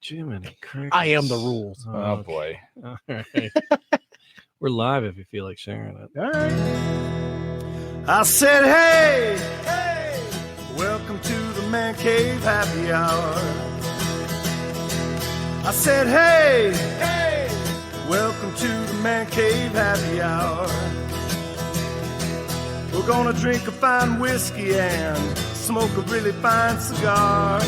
Jiminy Crickets. I am the rules. Oh boy. All right. We're live if you feel like sharing it. All right. I said, hey, welcome to the Man Cave Happy Hour. I said, hey, welcome to the Man Cave Happy Hour. We're gonna drink a fine whiskey and smoke a really fine cigar.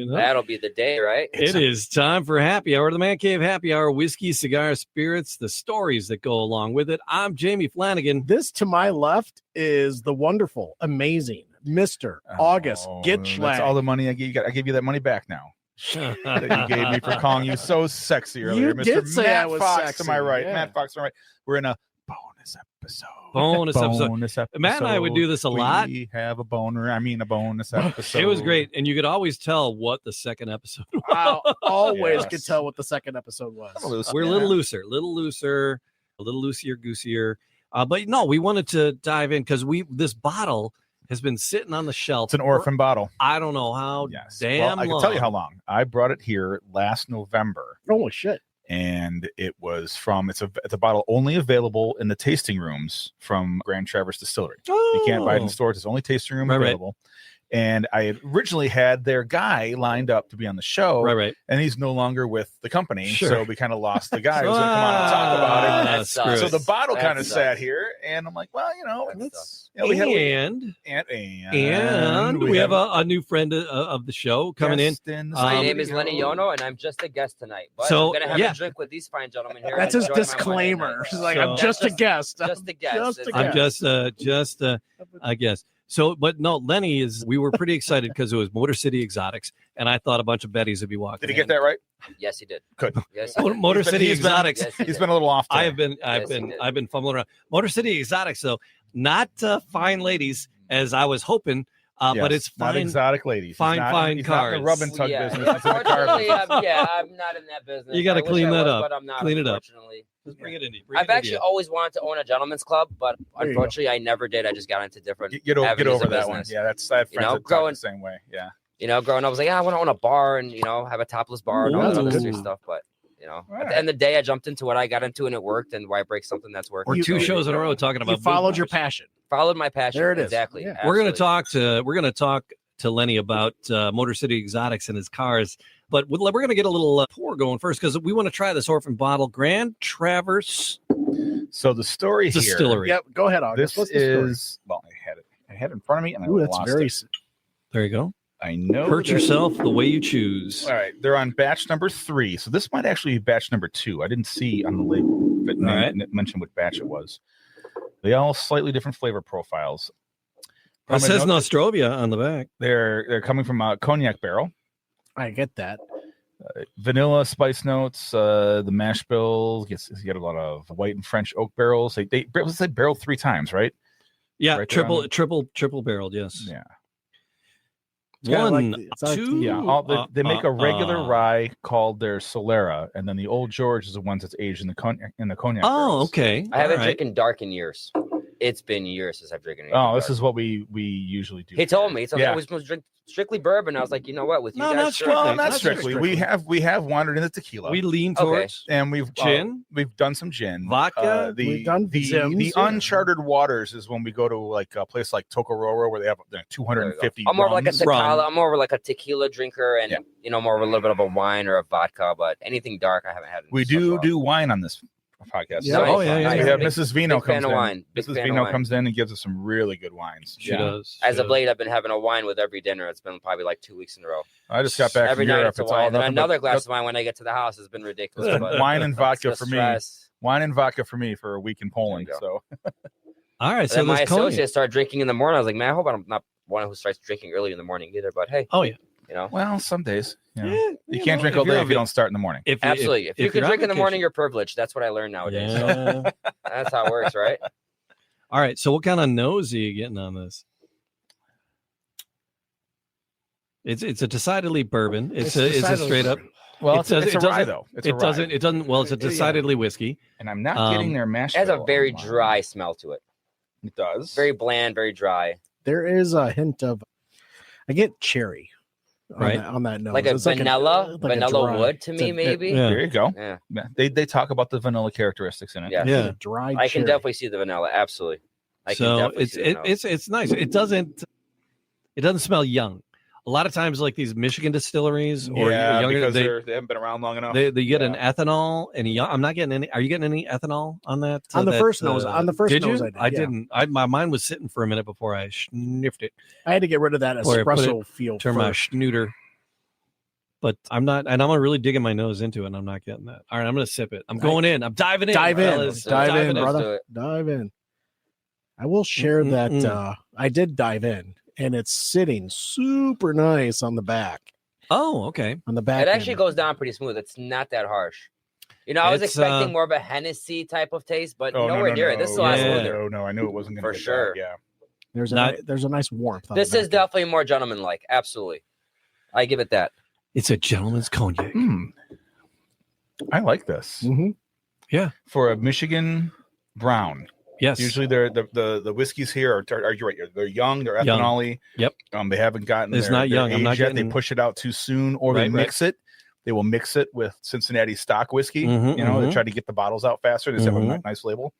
That'll be the day, right? It is time for Happy Hour, the Man Cave Happy Hour, whiskey, cigar, spirits, the stories that go along with it. I'm Jamie Flanagan. This to my left is the wonderful, amazing Mr. August Gitschlag. That's all the money I gave you. I gave you that money back now. That you gave me for calling you so sexy earlier. You Mr. did say Matt I was Fox sexy. to my right. Yeah. Matt Fox to my right. We're in a bonus episode. Bonus episode. Matt and I would do this a lot. We have a bonus episode. It was great. And you could always tell what the second episode was. I always Yes. could tell what the second episode was. We're a little looser, a little loosier, goosier. But no, we wanted to dive in because this bottle has been sitting on the shelf. It's an orphan bottle. I don't know how damn Well, I can long. tell you how long. I brought it here last November. Holy shit. And it was from it's a bottle only available in the tasting rooms from Grand Traverse Distillery. You can't buy it in stores. It's only tasting room available. And I had originally had their guy lined up to be on the show, right. And he's no longer with the company, Sure. so we kind of lost the guy who was going to come on and talk about it. Screw So it. the bottle kind of sat here, and I'm like, well, let's. We have a new friend of the show coming in. My name is Lenny Yono, and I'm just a guest tonight. But So, I'm going to have yeah. a drink with these fine gentlemen here. That's and his enjoy my disclaimer. Monday night. He's like, So- I'm just a guest. Just a guest. Just a I'm guest. just I guess. So, but no, Lenny we were pretty excited because it was Motor City Exotics, and I thought a bunch of Betties would be walking. Did he get that right? Yes, he did. Good. Yes, Motor City Exotics. Yes, he He's did. been a little off. I've Today. been fumbling around. Motor City Exotics, though, not fine ladies as I was hoping, but it's not fine. exotic ladies. fine He's not in the cars. rub and tug Yeah. business. He's in the car Unfortunately, business. I'm not in that business. You gotta I wish clean I that was, up. But I'm not, Clean it up. unfortunately. Just bring it in. I've actually always wanted to own a gentleman's club, but There you go. unfortunately, I never did. I just got into different Get avenues over of that one. business. Yeah, that's I have friends that talk growing- the same way. Yeah. Growing up, I was like, I want to own a bar and have a topless bar and all that Ooh. other stuff. But at the end of the day, I jumped into what I got into and it worked. And why break something that's working? We're two shows in a row talking about You followed your boot passion. Followed my passion. There it is. Exactly. Yeah. We're gonna Absolutely. talk to Lenny about Motor City Exotics and his cars, but we're gonna get a little pour going first because we want to try this orphan bottle, Grand Traverse So the story here. Distillery. Yep. Go ahead, August. This What's the story? is I had it in front of me and I Ooh, that's lost very. it. There you go. I know. Hurt that- yourself the way you choose. All right, they're on batch number 3, so this might actually be batch number 2. I didn't see on the label if it mentioned what batch it was. They all slightly different flavor profiles. It says Nostrovia on the back. They're coming from a cognac barrel, I get that. vanilla spice notes. The mash bill you get a lot of white and French oak barrels. They barreled 3 times, right? Yeah, Right there triple barreled. Yes. Yeah. kinda One, like it's like- two. Yeah, they make a regular rye called their Solera, and then the Old George is the ones that's aged in the cognac. Oh, barrels. okay. I haven't All right. drinking dark in years. It's been years since I've drinking. Oh, this is what we usually do. He told me. He told me Yeah. I was supposed to drink strictly bourbon. I was like, you know what? With you No, guys, not sure. strictly. Well, not Not strictly. strictly. We have wandered into tequila. We lean Okay. towards and we've gin? we've done some gin, Vodka? The We've done the Zims, yeah. uncharted waters is when we go to like a place like Tokororo where they have 250. I'm more of like a rums. tequila. I'm more of like a tequila drinker, and Yeah. more of a little bit of a wine or a vodka. But anything dark, I haven't had. in We such a do while. do wine on this podcast. Yeah. So Nice. Oh, yeah, yeah, Nice. we have Big- Mrs. Vino big fan comes of in. wine. Big Mrs. fan of Vino wine. comes in and gives us some really good wines. She does. As of late, I've been having a wine with every dinner. It's been probably like 2 weeks in a row. I just got back Every from night Europe. it's a It's wine. all And then nothing another but glass of wine when I get to the house has been ridiculous. But wine and vodka it's for the me. stress. Wine and vodka for me for a week in Poland. There So All right. And So then my this cognac. associate started drinking in the morning. I was like, man, I hope I'm not one who starts drinking early in the morning either. But hey, Oh, yeah. well, some days you Yeah, can't drink all day if you don't start in the morning. absolutely. If you can you're drink on in the morning, vacation. you're privileged. That's what I learned nowadays. So Yeah. that's how it works, right? All right. So what kind of nose are you getting on this? It's a decidedly bourbon. It's a straight up. Well, It does- it's it a rye doesn't- though. It's a It rye. doesn't. Well, it's a decidedly whiskey. And I'm not getting Um, their mash. It has a bill very on mine. dry smell to it. It does. Very bland, very dry. There is a hint of. I get cherry. Right. On that nose. Like a It's vanilla, like a vanilla dry- wood to it's me, a- maybe. Yeah. There you go. Yeah. Yeah, they talk about the vanilla characteristics in it. Yeah. it's Yeah. a dry I can cherry. definitely see the vanilla. Absolutely. I can So definitely it's see the vanilla. it's nice. It doesn't smell young. A lot of times, like these Michigan distilleries or yeah, younger, because they they haven't been around long enough. they get an Yeah. ethanol and I'm not getting any. Are you getting any ethanol on that? On the that, first nose. On the first did nose, you? I did. Yeah. didn't. My mind was sitting for a minute before I sniffed it. I had to get rid of that Or put espresso feel Turn my first. schnooter. But I'm not, and I'm really digging my nose into it, and I'm not getting that. All right, I'm gonna sip it. I'm going in. I'm diving in. Dive in. fellas. I'm Dive diving in, Let's brother. do it. Dive in. I will share that I did dive in, and it's sitting super nice on the back. Oh, okay. On the back. It actually end. goes down pretty smooth. It's not that harsh. I was It's, expecting more of a Hennessy type of taste, but Oh, nowhere near it. This is a lot Yeah. smoother. No, I knew it wasn't going For to sure. Yeah. There's Not- there's a nice warmth. On This the is back definitely more gentleman-like. Absolutely. I give it that. It's a gentleman's cognac. I like this. end. For a Michigan brown. Yes. Usually they're the whiskeys here are you right? They're young, they're Young. ethanol-y. Yep. They haven't gotten It's their, not their young. I'm age not yet. getting- They push it out too soon, or they Right, mix it. They will mix it with Cincinnati stock whiskey. Mhm, They mhm. try to get the bottles out faster. They just have a Mhm. nice label.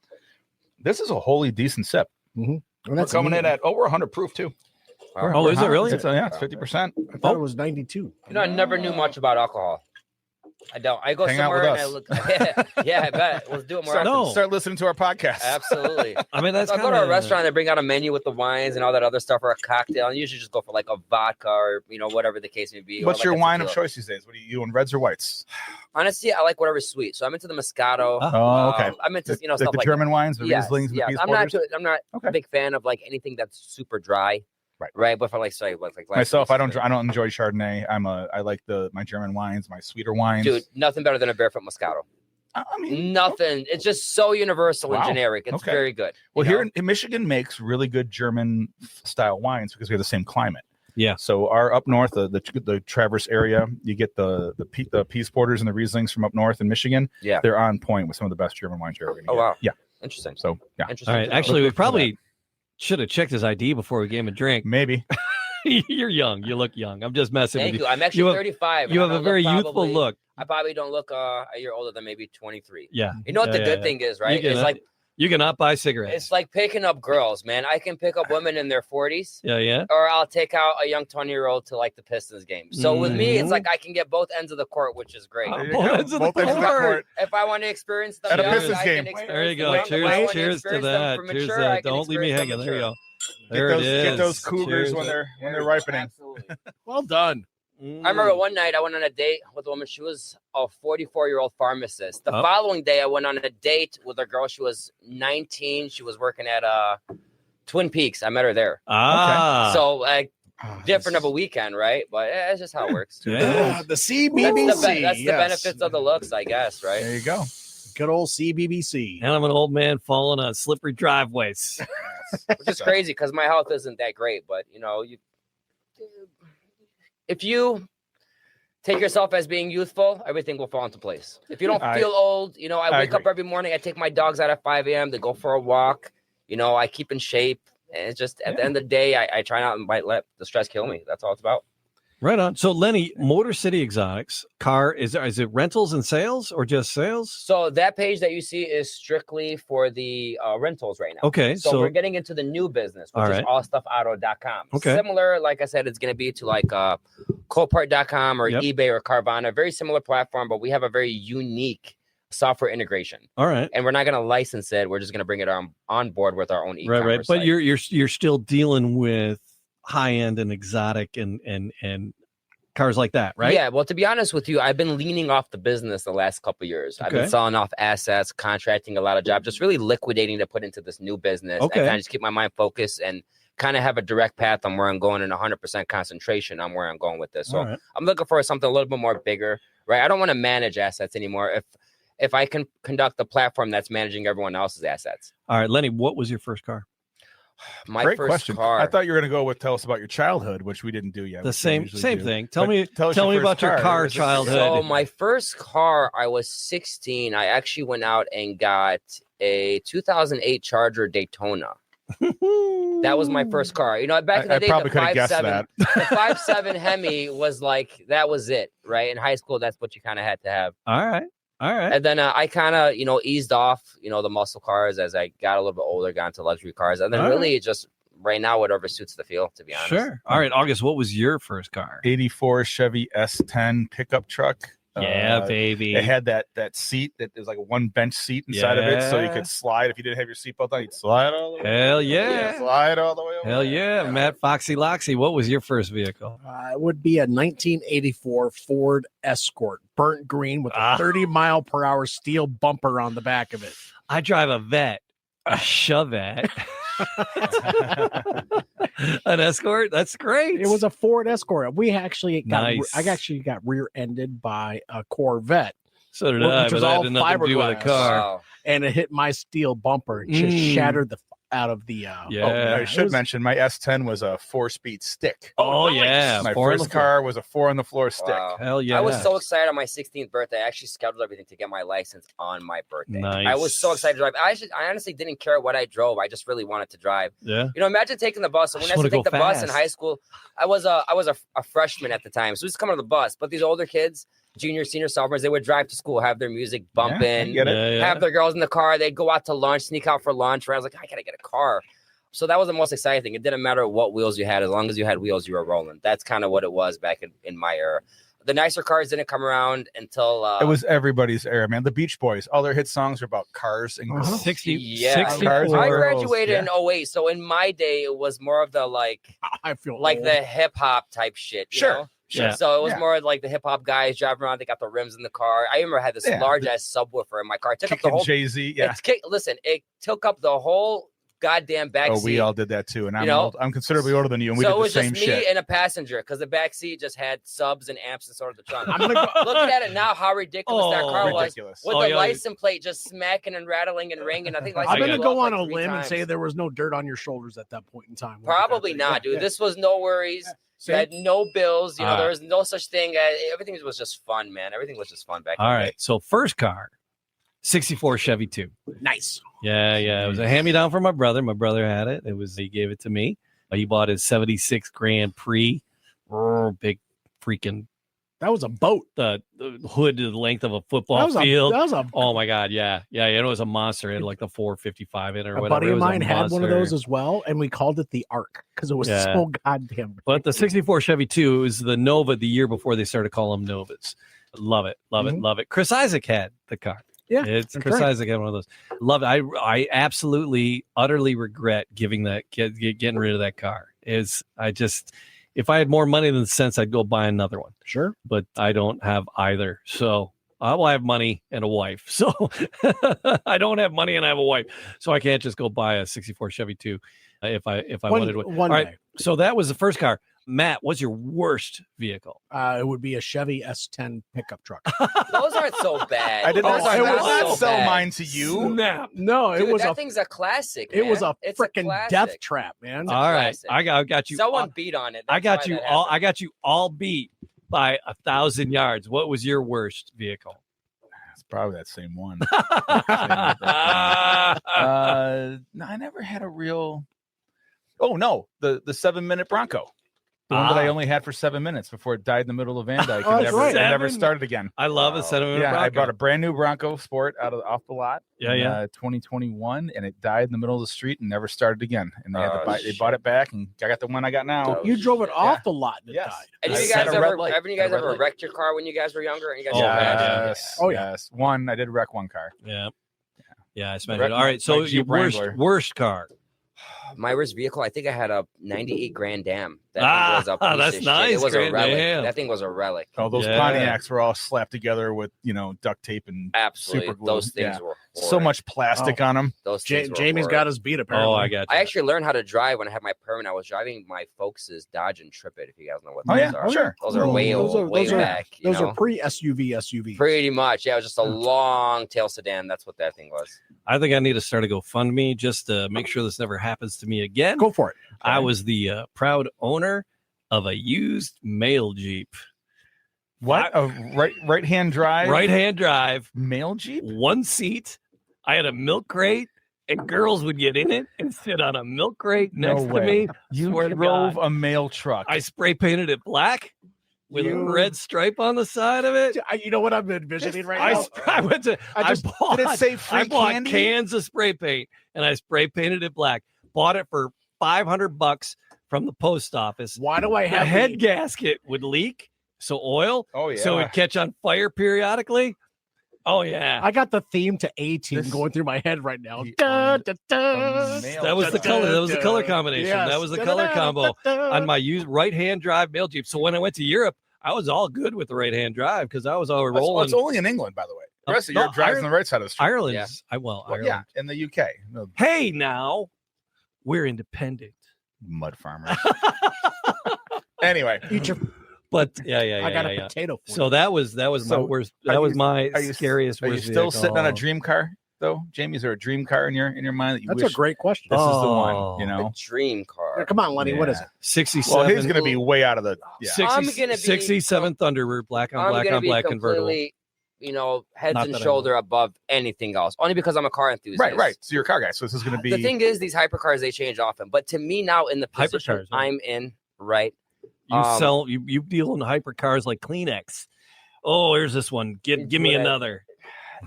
This is a wholly decent sip. And We're that's coming neat. in at we're 100 proof too. Oh, is it really? It's 50%. I thought it was 92. I never knew much about alcohol. I don't. I go Hang out with somewhere and I us. look. Yeah, I bet. Let's do it more Start, often. No. start listening to our podcast. Absolutely. I mean, that's So I go to kinda- a restaurant, they bring out a menu with the wines and all that other stuff, or a cocktail, and usually just go for like a vodka or whatever the case may be. or What's like your a wine of tequila. choice these days? What are you doing, reds or whites? Honestly, I like whatever's sweet. So I'm into the Moscato. Ah. Oh, okay. I'm into like stuff the like German wines, the Yes, Rieslings, and yes. the Peace I'm not Okay. a big fan of like anything that's super dry. Right. But for like Myself, I don't enjoy Chardonnay. I like my German wines, my sweeter wines. Dude, nothing better than a barefoot Moscato. I mean, Nothing. It's just so universal and Wow. generic. It's Okay. very good. well, you here know? in Michigan makes really good German style wines because we have the same climate. Yeah. So our up north, the Traverse area, you get the Peace Porters and the Rieslings from up north in Michigan. Yeah. They're on point with some of the best German wines you're ever going to Oh get. wow. Yeah. Interesting. So yeah, Interesting. All right. to know. Actually, we Look for probably should have checked his ID before we gave him a drink. maybe. You're young. You look young. I'm just messing Thank with you. you. I'm actually You have- 35. You and have I a very look youthful probably- look. I probably don't look a year older than maybe 23. Yeah. You know what the Yeah, good yeah. thing is, right? You It's like you cannot buy cigarettes. it's like picking up girls, man. I can pick up women in their 40s, yeah. or I'll take out a young 20-year-old to like the Pistons game. So with me, it's Mhm. like I can get both ends of the court, which is great. Oh, There you both go. ends of the Both ends of the court. court. If I want to experience them At a young, Pistons I game. can experience There you them go. young. If I want Cheers to experience them that. for Cheers to mature, I that. can Don't leave me experience them hanging. There you mature. go. There it is. Get those cougars Cheers. when they're There you go. ripening. Absolutely. Well done. I remember one night I went on a date with a woman. She was a 44-year-old pharmacist. The Oh. following day, I went on a date with a girl. She was 19. She was working at Twin Peaks. I met her there. Ah. So like Ah, different this- of a weekend, right? But it's just how it works. Yeah. The CBBC. That's the yes. benefits of the looks, I guess, right? There you go. Good old CBBC. And I'm an old man falling on slippery driveways. Which is crazy because my health isn't that great. But if you take yourself as being youthful, everything will fall into place. If you don't I- feel old, I wake up agree. every morning. I take my dogs out at 5 a.m. to go for a walk. I keep in shape. And it's just at the end of the day, I try not to let the stress kill me. That's all it's about. Right on. So Lenny, Motor City Exotics car is it rentals and sales or just sales? So that page that you see is strictly for the rentals right now. Okay, So, we're getting into the new business, which All is right. allstuffauto.com. Okay. Similar, like I said, it's going to be to like Copart.com or Yep. eBay or Carvana. Very similar platform, but we have a very unique software integration. all right. And we're not going to license it. We're just going to bring it on board with our own e-commerce Right. But site. you're still dealing with high end and exotic and cars like that, right? Yeah, well, to be honest with you, I've been leaning off the business the last couple of years. I've Okay. been selling off assets, contracting a lot of jobs, just really liquidating to put into this new business. Okay. And kind of just keep my mind focused and kind of have a direct path on where I'm going and 100% concentration on where I'm going with this. So All right. I'm looking for something a little bit more bigger, right? I don't want to manage assets anymore. If I can conduct a platform that's managing everyone else's assets. All right, Lenny, what was your first car? My Great first question. car. I thought you were going to go with tell us about your childhood, which we didn't do yet. The which we same usually do. thing. Tell But me us tell me first about your car Is this- childhood. So my first car, I was 16. I actually went out and got a 2008 Charger Daytona. That was my first car. You know, back in the day, probably the could have guessed 5.7, that. the 5.7 Hemi was like, that was it, right? In high school, that's what you kind of had to have. All right. And then I kind of, eased off, the muscle cars as I got a little bit older, got into luxury cars. And then really just right now, whatever suits the feel, to be honest. Sure. All right, August, what was your first car? 84 Chevy S10 pickup truck. Yeah, baby. It had that seat that was like a one bench seat inside of it, so you could slide. If you didn't have your seatbelt on, you'd slide all the way. Hell yeah. Slide all the way over. Hell yeah. Matt Foxy Loxy, what was your first vehicle? It would be a 1984 Ford Escort, burnt green with a 30-mile-per-hour steel bumper on the back of it. I drive a Vet, a Chevette. An Escort? That's great. It was a Ford Escort. We actually got Nice. I actually got rear-ended by a Corvette, So did which I, was but that all had nothing to do with a fiberglass. car. Wow. and it hit my steel bumper. It just shattered the out of the. Yeah. I should mention my S10 was a 4-speed stick. Oh, nice. yeah. My Four on first the floor. car was a 4-on-the-floor stick. Wow. Hell yeah. I was so excited on my 16th birthday. I actually scheduled everything to get my license on my birthday. Nice. I was so excited to drive. I honestly didn't care what I drove. I just really wanted to drive. Yeah. Imagine taking the bus. So when I just used to wanna take the go bus in fast. high school, I was a freshman at the time. So we used to come on the bus. But these older kids, junior, senior, sophomores, they would drive to school, have their music bumping, get it. have their girls in the car. They'd go out to lunch, sneak out for lunch. Where I was like, I gotta get a car. So that was the most exciting thing. It didn't matter what wheels you had. As long as you had wheels, you were rolling. That's kind of what it was back in my era. The nicer cars didn't come around until It was everybody's era, man. The Beach Boys, all their hit songs are about cars and girls. 60 Cars I and girls, graduated yeah. in 08. So in my day, it was more of the I feel like old. the hip hop type shit. You Sure. know? Yeah. So it was Yeah. more like the hip hop guys driving around. They got the rims in the car. I remember I had this Yeah. large ass subwoofer in my car. It took up the Kicking whole. Jay-Z, yeah. Listen, it took up the whole goddamn back Oh, seat. we all did that too, and You know? I'm considerably older than you, and we So it did the was same just me shit. and a passenger because the back seat just had subs and amps and sort of the trunk. I'm gonna go. Looking at it now, how ridiculous that car was. Ridiculous. With Oh, the yeah. license plate just smacking and rattling and ringing. I think I'm license gonna plate go blew up on a like 3 limb and times. say there was no dirt on your shoulders at that point in time. Probably not, dude. This was no worries. See? You had no bills. You know, Ah. there was no such thing. Everything was just fun, man. Everything was just fun back All in the right. day. So first car, 64 Chevy 2. Nice. Yeah. It was a hand-me-down from my brother. My brother had it. He gave it to me. He bought his 76 Grand Prix. Big freaking That was a boat. the hood to the length of a That football was field. that was a. Oh my God, yeah. It was a monster. It had like the 455 in it or A whatever. buddy It of was a mine had one of those monster. as well, and we called it the Ark because it was Yeah. so goddamn. But the 64 Chevy 2 was the Nova the year before they started calling them Novas. Love it, love it, Mhm. love it. Chris Isaac had the car. Yeah, It's that's Chris right. Isaac had one of those. Love it. I absolutely, utterly regret getting rid of that car. If I had more money than sense, I'd go buy another one. Sure. But I don't have either. So I will have money and a wife. So I don't have money and I have a wife. So I can't just go buy a 64 Chevy 2 if I wanted one. One All day. right. So that was the first car. Matt, what's your worst vehicle? It would be a Chevy S10 pickup truck. Those aren't so bad. I did Those not, are I would not so sell bad. mine to you. Snap. No, Dude, it was that a thing's a classic. it was man. a It's freaking classic. death trap, man. All right. classic. I got you. Someone beat on it. I That's got why you that all. happened. I got you all beat by 1,000 yards. What was your worst vehicle? It's probably that same one. Ah. No, I never had a real. Oh no, the 7-minute Bronco, the one that I only had for 7 minutes before it died in the middle of Van Dyke Oh, and that's right. never 7 started again. I love a sentiment. Yeah, I bought a brand new Bronco Sport off the lot. Yeah, in, yeah. 2021, and it died in the middle of the street and never started again. And they had to Oh, buy. They shit. bought it back, and I got the one I got now. Oh, You drove it shit. off the lot and it Yes. died. And I you set guys a red ever, light. haven't you guys Had a red ever light. wrecked your car when you guys were younger? And you guys Oh, got mad? yeah. Yes. Oh, yeah. Yes. One, I did wreck one car. Yeah. Yeah, I smashed Right, it. All right. So my your Jeep Wrangler. worst car. My worst vehicle, I think I had a 98 Grand Dam. That Ah, thing was a piece that's of nice, shit. It was Grand a relic. Dam. That thing was a relic. Oh, those Yeah. Pontiacs were all slapped together with duct tape and Absolutely. super glue. Those things Yeah. were so horrid. much plastic on them. Those things were Jamie's horrid. got his beat apparently. Oh, I got you. I actually learned how to drive when I had my permit. I was driving my folks' Dodge Intrepid, if you guys know what Oh, those yeah. are. Sure. Those are Oh, way those are- way those are- back. You Those know? are pre-SUV. Pretty much. Yeah, it was just a long tail sedan. That's what that thing was. I think I need to start a GoFundMe just to make sure this never happens to me again. Go for it. I was the proud owner of a used mail Jeep. What? A right hand drive? Right hand drive, Mail Jeep? one seat. I had a milk crate and girls would get in it and sit on a milk crate next to me. You Swear to drove God. a mail truck. I spray painted it black with a red stripe on the side of it. You know what I'm envisioning right now? I went to. I bought. Did it say free I bought candy? cans of spray paint and I spray painted it black. Bought it for $500 from the post office. Why do I The have head gasket would leak, so oil. Oh yeah. So it'd catch on fire periodically. Oh yeah. I got the theme to A-Team This- going through my head right now. The Da, da, da. mail That was the color. That was the color Yes. combination. That was the Da, color da, da, combo da, da. on my right-hand drive mail Jeep. So when I went to Europe, I was all good with the right-hand drive because I was all Well, rolling. it's only in England, by the way. The rest of No, Europe drives on the right side of the street. Ireland's. Well, Ireland. yeah, in the UK. No, Hey, now we're independent. mud farmers. Anyway, Eat your, But yeah. I got yeah. a potato for So you. that was my So, worst. are That was you- my are you- scariest. are you worst still sitting on a vehicle. dream car though, Jamie? Is there a dream car in your mind that you That's wish a great question. this is the Oh. one? You know, A dream car. Come on, Lenny. What is Yeah. it? 67. well, he's going to be way out of the. Yeah. 60, I'm gonna be- 67 Thunderbird, black on I'm black gonna on be black convertible. completely, heads Not and that I shoulder above anything else. Only because I'm a car enthusiast. Right. So you're a car guy. So this is going to be. The thing is, these hypercars they change often. But to me now, in the position Hypercars, right. I'm in, right? You you deal in hypercars like Kleenex. Oh, here's this one. Give me Right. another.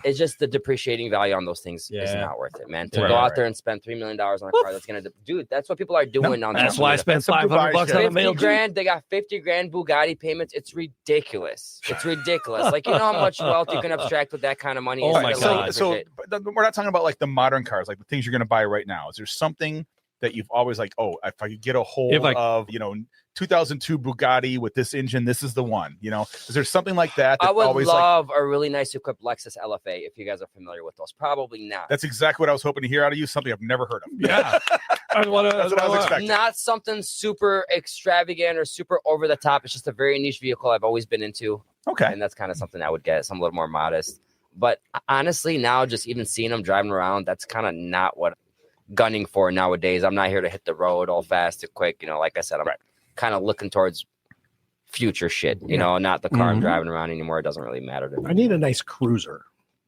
It's just the depreciating value on those things is Yeah. not worth it, man. To Right, go out right. there and spend $3 million on a car that's gonna, dude. That's what people are doing now. That's why I spent Some Dubai $500 shit. on a 50 mail Jeep. grand. They got 50 grand Bugatti payments. It's ridiculous. It's ridiculous. Like, you know how much wealth you can abstract with that kind of money. Oh instead my of God. letting it So depreciate. but we're not talking about like the modern cars, like the things you're going to buy right now. Is there something that you've always like, oh, if I could get a hold of, 2002 Bugatti with this engine, this is the one, is there something like that? I would always love a really nice equipped Lexus LFA if you guys are familiar with those. Probably not. that's exactly what I was hoping to hear out of you. Something I've never heard of. Yeah. That's what I was expecting. Not something super extravagant or super over the top. It's just a very niche vehicle I've always been into. Okay. And that's kind of something I would get, something a little more modest. But honestly, now just even seeing them driving around, that's kind of not what I'm gunning for nowadays. I'm not here to hit the road all fast and quick. Like I said, I'm kind of looking towards future shit, not the car I'm driving around anymore. It doesn't really matter to me. I need a nice cruiser.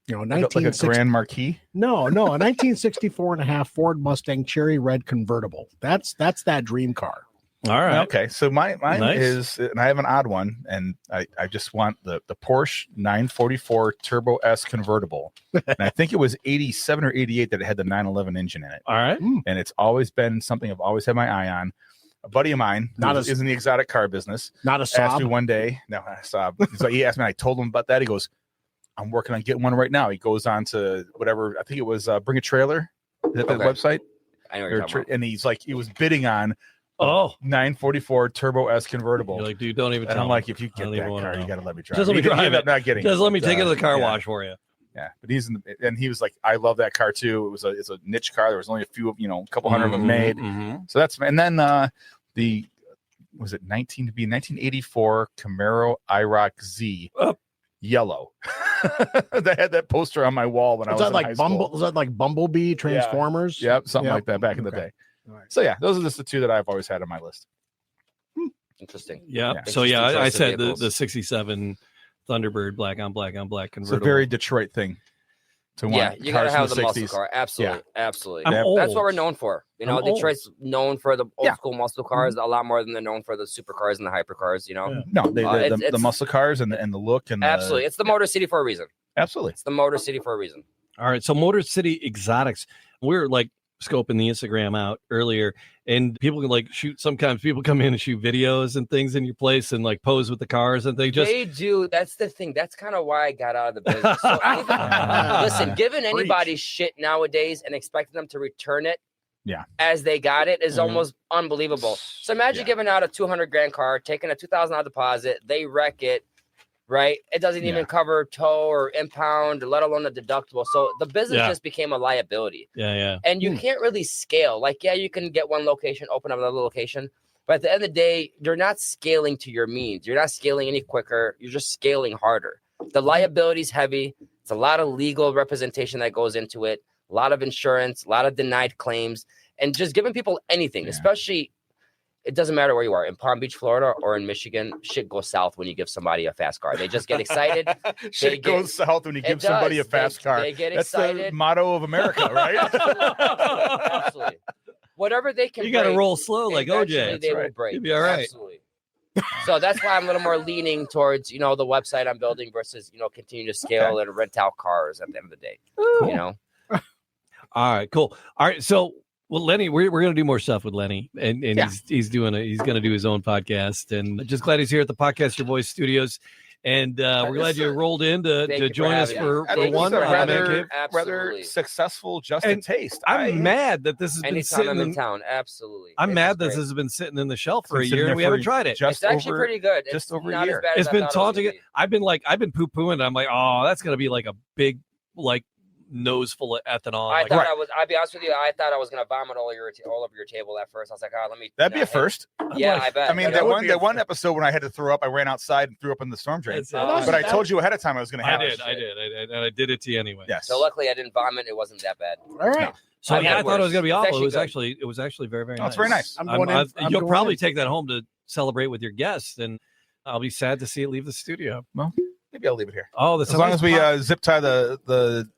Like a 1960 Grand Marquis. No, a 1964 and a half Ford Mustang Cherry Red convertible. That's that dream car. All right. Okay, so mine Nice. is, and I have an odd one, and I just want the Porsche 944 Turbo S convertible, and I think it was 87 or 88 that it had the 911 engine in it, All right. and it's always been something I've always had my eye on. A buddy of mine, is in the exotic car business, Not a asked me Saab. one day. No, I saw. So he asked me. I told him about that. He goes, "I'm working on getting one right now." He goes on to whatever. I think it was Bring a Trailer. Is that the Okay. website? I know what you're talking about. And he's like, he was bidding on. Oh, 944 Turbo S convertible. you're like, dude, don't even And tell I'm me. like, if you I get don't that even wanna car, you know. got to let me drive. Just let me He ended drive up not getting. Just it, let me but, take it to the car yeah. wash for you. Yeah, but and he was like, I love that car too. It's a niche car. There was only a few, a couple hundred of them made. So that's, and then was it 1984 Camaro IROC Z yellow that had that poster on my wall when I was in high school. Was that like Bumblebee Transformers? Yep, something Yep. like that back in the Okay. day. All right. So yeah, those are just the two that I've always had on my list. Interesting. Yeah. Yeah. So yeah, I Interesting said vehicles. the 67 Thunderbird black on black It's convertible. a very Detroit thing to want. Yeah, you gotta cars from have the muscle 60s. car. Absolutely, absolutely. I'm Yeah. old. That's what we're known for. I'm old. Detroit's known for the old Yeah. school muscle cars a lot more than they're known for the supercars and the hypercars. Yeah. No, the It's- muscle cars and the look and Absolutely, it's the Motor City for a reason. absolutely. It's the Motor City for a reason. All right. So Motor City Exotics. We're like scoping the Instagram out earlier, and people can like shoot. Sometimes people come in and shoot videos and things in your place and like pose with the cars, and they just They do. That's the thing. That's kind of why I got out of the business. So listen, giving anybody shit nowadays and expecting them to return it, as they got it is almost unbelievable. So imagine giving out a 200 grand car, taking a $2,000 deposit, they wreck it. Right, it doesn't even cover tow or impound, let alone a deductible. So the business just became a liability. yeah. And you can't really scale. Like, you can get one location, open up another location. But at the end of the day, you're not scaling to your means. You're not scaling any quicker. You're just scaling harder. The liability is heavy. It's a lot of legal representation that goes into it, a lot of insurance, a lot of denied claims, and just giving people anything, especially it doesn't matter where you are, in Palm Beach, Florida, or in Michigan, shit goes south when you give somebody a fast car. They just get excited. Shit goes south when you give somebody a fast car. They get That's excited. the motto of America, right? Absolutely. Whatever they can You got to break, roll slow like eventually OJ. They will break. You'll be all right. Absolutely. So that's why I'm a little more leaning towards, the website I'm building versus, continue to scale and rent out cars at the end of the day. Cool. All right, cool. All right, so Lenny, we're gonna do more stuff with Lenny, and he's gonna do his own podcast, and just glad he's here at the Podcast Your Voice Studios, and we're glad you rolled in to join us for one rather successful Justin Taste. I'm mad that this has been anytime sitting I'm in town. Absolutely, I'm mad that this has been sitting in the shelf for a year and we haven't tried it. It's actually pretty good. Just over not a year. as bad as It's I been thought taunting it. it. I've been poo-pooing. I'm like, oh, that's gonna be like a big nose full of ethanol. I'll be honest with you. I thought I was going to vomit all over your table at first. I was like, let me. That'd be a first. Yeah, I bet. I mean, that one episode when I had to throw up, I ran outside and threw up in the storm drain. But I told you ahead of time I was going to have it. I did. And I did it to you anyway. Yes. So luckily I didn't vomit. It wasn't that bad. All right. No. So I thought it was going to be awful. It good. was actually very, very nice. It's very nice. You'll probably take that home to celebrate with your guests, and I'll be sad to see it leave the studio. Well, maybe I'll leave it here. Oh, as long as we zip tie the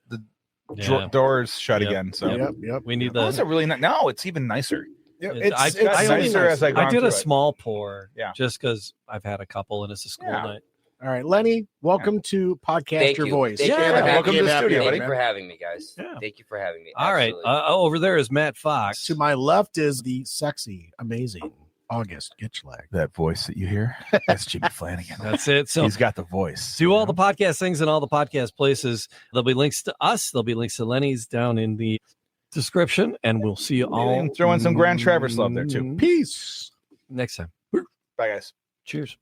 doors shut again. So yep. We need That's a really nice. No, it's even nicer. Yeah, it's nicer as I did a small pour, Yeah, just because I've had a couple and it's a school night. All right, Lenny, welcome to Podcast Your Voice. Thank you for welcome to the studio. Thank you for having me, guys. Yeah. Thank you for having me. All right, over there is Matt Fox. To my left is the sexy, amazing August Gitchlag. That voice that you hear, that's Jimmy Flanagan. That's it. So he's got the voice. Do all the podcast things in all the podcast places. There'll be links to us. There'll be links to Lenny's down in the description, and we'll see you all. And throw in some Grand Traverse love there too. Peace. Next time. Bye, guys. Cheers.